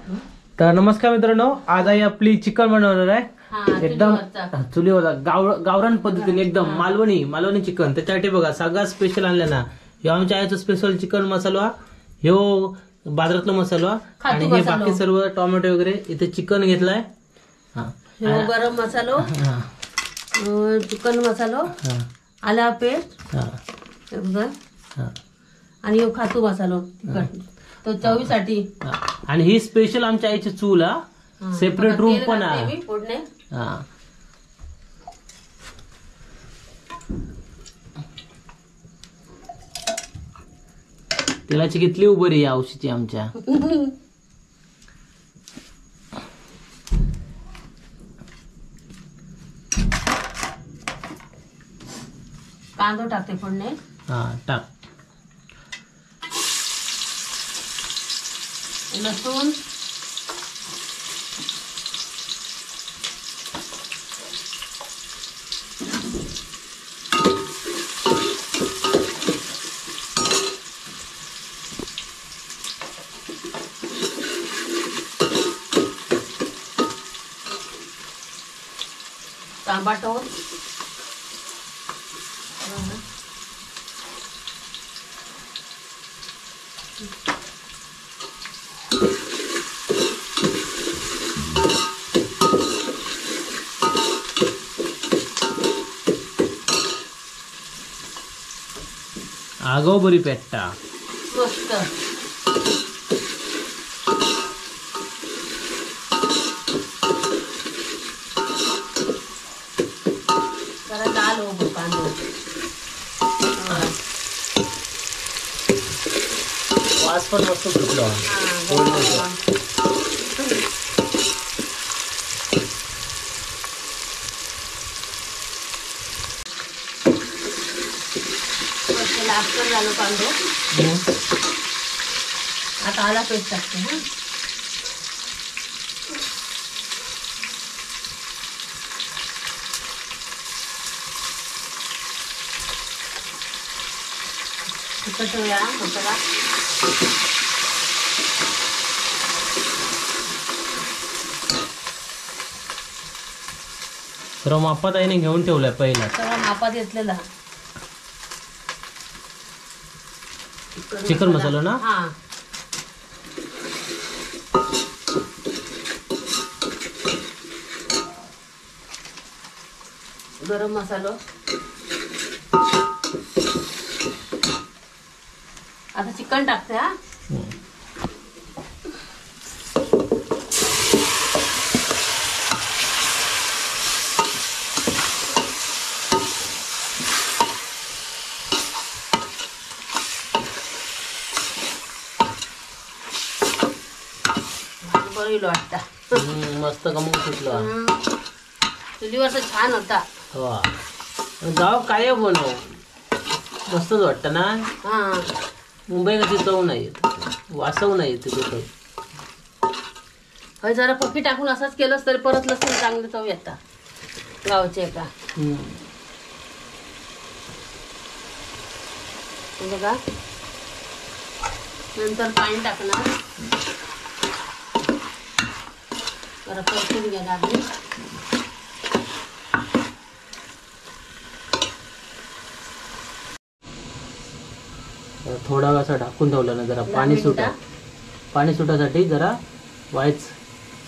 तर नमस्कार मित्रांनो, आज आहे आपली चिकन बनवणार आहे. एकदम चुलीवर गावरान पद्धतीने एकदम मालवणी चिकन. त्याच्यासाठी बघा सगळा स्पेशल आणला ना. हे आमच्या आईचा स्पेशल चिकन मसाला, ह्यो बाजारातला मसाला आणि हे बाकी सर्व टोमॅटो वगैरे. इथे चिकन घेतलाय, गरम मसालो, चिकन मसालो, आला पेस्ट आणि खातू मसालो तो चवीसाठी. आणि ही स्पेशल आमच्या आईची चूल, सेपरेट रूम पण आहे. तेलाची कितली उबरी या औषधीची आमच्या. कांदो टाकते फोडणे. टाक. लसूण, टमाटो, आगो बरी पेट्टा मस्त. जरा लाल हो कांदो. वास पण मस्त सुटलो. लास्टर झालो कांदो. आता आला पेस्ट टाकते. तिखट या मसाला. सर्व मापात आईने घेऊन ठेवलाय पहिला. सर्व मापात घेतलेला चिकन मसाला ना. गरम मसालो. आता चिकन टाकते. मस्त गमून सुटलं. चुलीवरचा छान होता. गाव काय बनव मस्तच वाटत ना. मुंबई कशी चव नाही येत, वासव नाही येते तिथे. जरा पक्की टाकून असंच केलंस तरी परत लसूण चांगलं चव येतात गावचे का. बघा नंतर पाणी टाकणार. जरा परतून घेणार. थोडा वेळ असं ढाकून ठेवलं ना, जरा पाणी सुटासाठी जरा व्हायच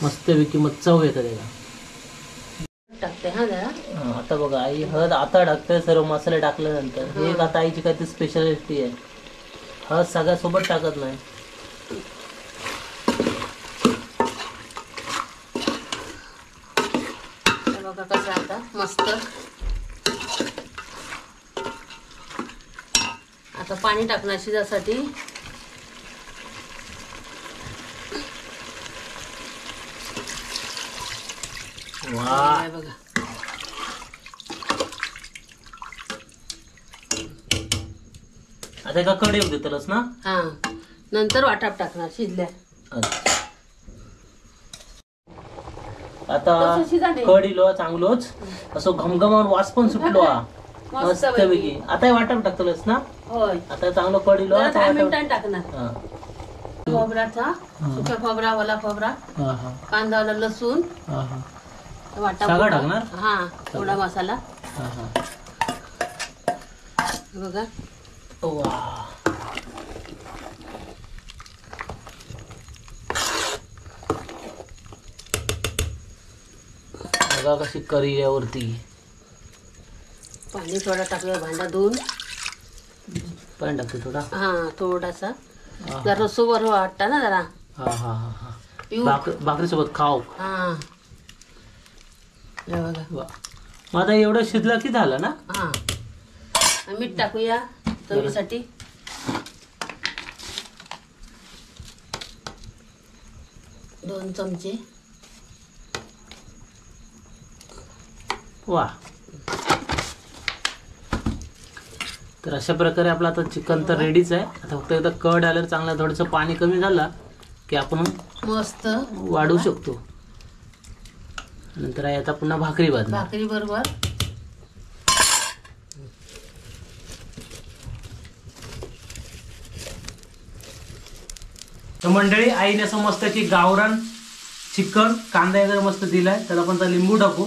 मस्तपैकी मग चव येतं त्याला. टाकते जरा. आता बघा आई हळद आता टाकते. सर्व मसाले टाकल्यानंतर हे एक आता आईची काहीतरी स्पेशालिटी आहे. हळद सगळ्यासोबत टाकत नाही. बघा कसं आता मस्त. आता पाणी टाकणार शिजासाठी. वा बघा आता एका कढई देतलस ना. नंतर वाटाप टाकणार शिजल्या. आता कढीलो चांगलोच असं घमघमावर वास पण सुटलो. मस्तपैकी आता वाटप टाकतलस ना. होय आता चांगलं कढीलो. 10 मिनिटांनी टाकणार. खोबऱ्याचा सुका खोबरा, ओला खोबरा, हा हा कांदा, लसूण, हा हा वाटा सगळं टाकणार? हा थोडा मसाला हा हा बघा. वा बघा कशी करी यावरती. पाणी थोडा टाकूया, भांडा धुवून पाणी टाकते थोडा. हा थोडासा, जरा रस्सोवर वाटता ना जरा. हा हा हा हा भाकरी सोबत खाऊ. हा हे बघा. वा मग आता एवढं शिजलं की झालं ना. हा मीठ टाकूया चवीसाठी. दोन चमचे. वा तर अशा प्रकारे आपलं आता चिकन तर रेडीच आहे. आता फक्त एकदा कड आल्यावर चांगला थोडंसं पाणी कमी झालं की आपण मस्त वाढवू शकतो. नंतर आहे आता पुन्हा भाकरी भाजणार. भाकरी बरोबर. तर मंडळी आईने असं मस्त की गावरान चिकन कांदा वगैरे मस्त दिलाय. तर आपण तर लिंबू टाकू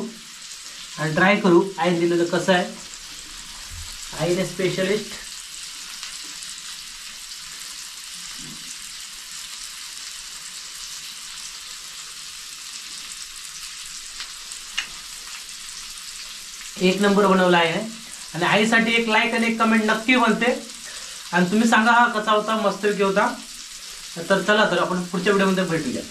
आणि ट्राय करू आईने दिलं तर कसं आहे. आईने स्पेशलिस्ट. एक नंबर बनवला आहे. आणि आईसाठी एक लाईक आणि एक कमेंट नक्की बनते. आणि तुम्ही सांगा हा कसा होता, मस्त की होता. तर चला तर आपण पुढच्या व्हिडिओमध्ये भेटूया.